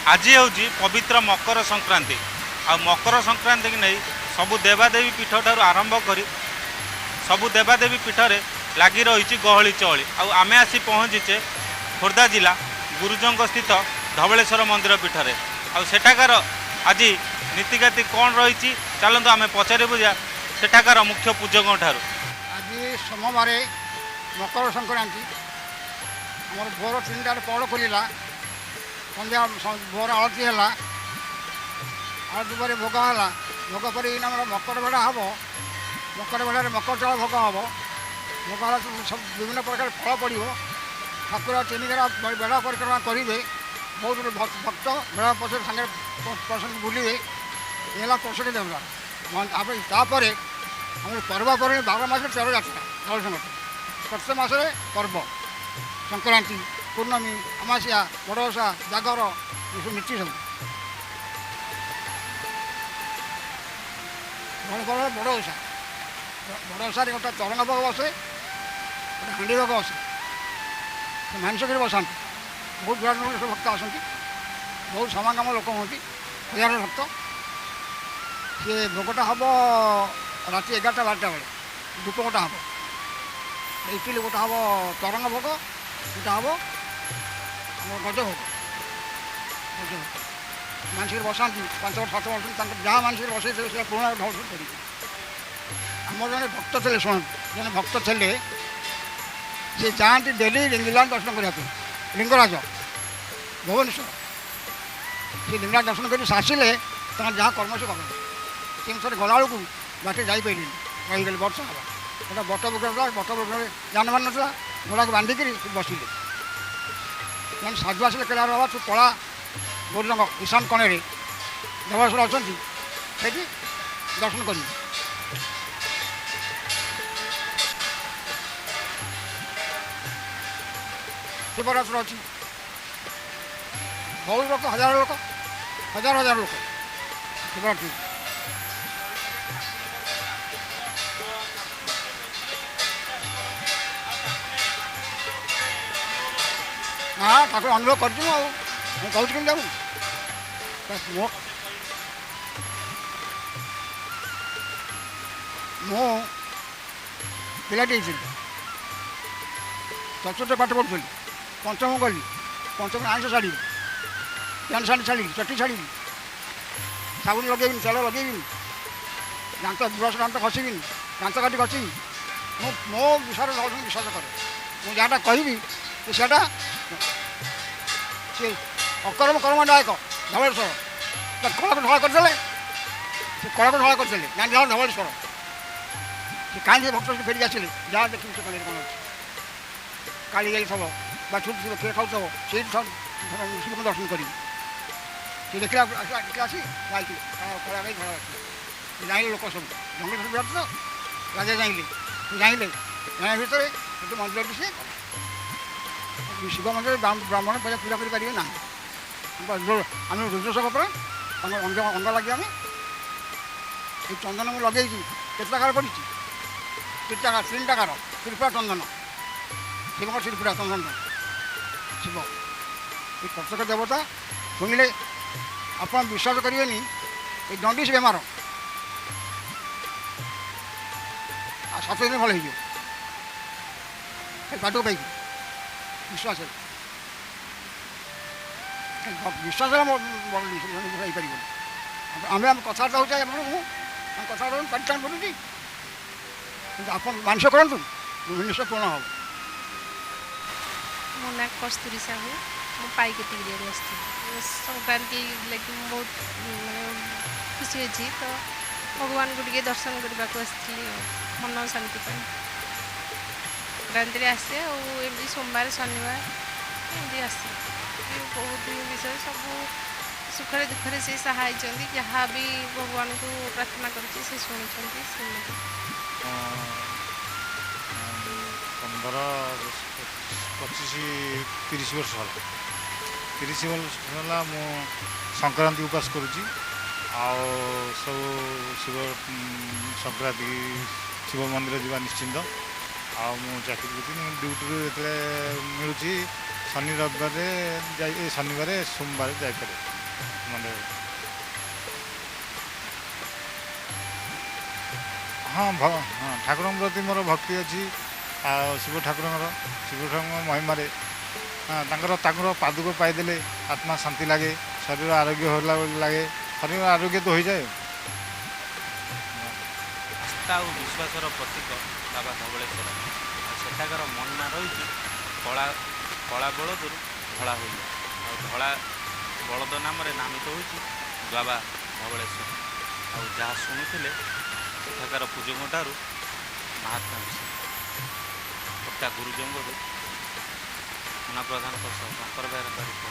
आज हूँ पवित्र मकर संक्रांति आ मकर संक्रांति की नहीं सबू देवादेवी पीठ ठार आरंभ कर सबू देवादेवी पीठरे लगी रही गहली चहली आमे आसी पहुँचीचे खोर्धा जिला गुरुजंग स्थित धवलेश्वर मंदिर पीठरे आठाकार आज नीतिकाती कौन रही चलतु आम पचारे बुझा सेठाकार मुख्य पूजकों ठार आज सोमवार मकर संक्रांति आम भोर 3टार पहड़ खोलला सन्ध्या भोर आरती है आरती पर भोग है भोग पर मकर बेड़ा हम मकर बेड़े मकर चाउल भोग हम भोग सब विभिन्न प्रकार फल पड़ो ठाकुर 3 बेड़ा परिक्रमा करेंगे बहुत भक्त बेड़ा पछ सागे पसंद बुलवे ये प्रसिद्ध देवता तापर आम पर्वपर्णी 12 मास 13 जात्रा प्रत्येक मसरे पर्व संक्रांति पूर्णमी अमासिया बड़ोसा जागर ये सब नीति सब बड़ोसा बड़ोसा गोटे चरण भोग बसे गोटे हांडी भोग बसे मानस कर बसा बहुत गुड़ा भक्त आसती बहुत समागम लोक हूँ हजार भक्त सी भोगटा हम राति 11टा 12टा बेले धूप गोटा हम इटिली गोटा हम तरंग भोग गोटा हम गज भोग मानसिक बसा 5 वर्ष 7 वर्ष जहाँ मानसिक बसई थे पुराणा ढल कर आम जड़े भक्त थे शुण जड़े भक्त थे सी जाती डेली लिंगराज दर्शन करने लिंगराज भुवनेश्वर सी लिंगराज दर्शन कर आसिले जहाँ कर्म से कर थे गला बेलू बाटे जापारे रहीगली वर्ष हाँ गोटे बट बुग्रा बट बुग्रा जानमान ना घोड़ा को बांधिक बसिले मैंने साधु आसिले कहला बाबा तू पला गौरंग ईशान कणे धवलेश्वर अच्छा से दर्शन कर शिवरात्र अच्छी बहुत लोग हजार लोग शिवरात्रि हाँ ठाकुर अनुरोध कर कहूँ कि जाऊँ मो पिलाटी चतुर्थ पाठ पढ़ुली पंचम गली पंचम आईस छाड़ी पैंट सार्ट छाड़ी चटी छाड़ी साबुन लगे तेल लगे दांत ब्रश दांत घसबी दांत काटी घसबी मो विषय विश्वास करे मुझे जहाँ कहि सेटा सी अकर्म कर्मदायक धवलेश्वर कला को ढला करदे कला को ढला करदे जान धवलेश्वर से कहीं भक्त से फेरिक आसिले जहाँ देखिए से कल कौन अच्छे काली जाई सब छुट किए खाऊ से शिव को दर्शन करी देखला आसी जाइए कला गई घर अच्छे जाइले लोक सब जंगल सब तो राजा जाइले जाना भितर मंदिर से शिव मंदिर ब्राह्मण पहले पूजा करें ना आम रुद्रशोक पर अंग लगे आम ये चंदन मुझे लगे केतकार पड़ी 3टाकार त्रिपुरा चंदन शिव त्रिपुरा चंदन शिव ये प्रत्येक देवता शुणिले आप विश्वास करेंगे ये दंडिस बेमार 7 दिन भल हो पाठ पाई विश्वास विश्वास पार आम आम कथबार्ता हो कथा पाकिस्तान बोलूँ आप मानस करूँ भुवनेश्वर पूर्ण हम मो ना कस्तूरी साहू मो पाईकेटी संक्रांति लगे बहुत मानने खुशी अच्छी तो भगवान को टे दर्शन करने को मन शांति संक्रांति आसे एमती सोमवार शनिवार एमती आसे बहुत विषय सब सुखरे दुखरे से सहाय जहाँ भी भगवान को प्रार्थना कर शुणी 15-25-30 वर्ष है 30 वर्ष है मु संक्रांति उपास करुँची सब शिव संक्रांति शिव मंदिर जावा निश्चिंत चाकरी ड्यूटी जो मिलूँ ଶନି ରବିବାରରେ ଯାଇ ଶନିବାର ସୋମବାର ଯାଇପାରେ ମନ୍ଦିର। ହଁ ହଁ ଠାକୁରଙ୍କ ପ୍ରତି ମୋର ଭକ୍ତି ଅଛି। ଆଉ ଶିବ ଠାକୁରଙ୍କ ମହିମାରେ ତାଙ୍କର ପାଦୁକ ପାଇଦେଲେ ଆତ୍ମା ଶାନ୍ତି ଲାଗେ, ଶରୀର ଆରୋଗ୍ୟ ହେଲା ଭଳି ଲାଗେ, ଶରୀର ଆରୋଗ୍ୟ ତ ହୋଇଯାଏ। ଆସ୍ଥା ଆଉ ବିଶ୍ୱାସର ପ୍ରତୀକ ବାବା ଧବଳେଶ୍ୱର। ଆଉ ସେଠାକାର ମହିମା ରହିଛି କଳା ବଳଦରୁ ଧଳା ହୋଇଯାଏ। ଆଉ ଧଳା ବଳଦ ନାମରେ ନାମିତ ହେଉଛି ବାବା ଧବଳେଶ୍ୱର। ଆଉ ଯାହା ଶୁଣିଥିଲେ ସେଠାକାର ପୂଜକଙ୍କ ଠାରୁ ମହାତ୍ମାଂଶ କର୍ତ୍ତା ଗୁରୁଜଙ୍ଗରୁ ମୁନା ପ୍ରଧାନଙ୍କ ସହ ଶଙ୍କର ବେହେରା ତାରିଖ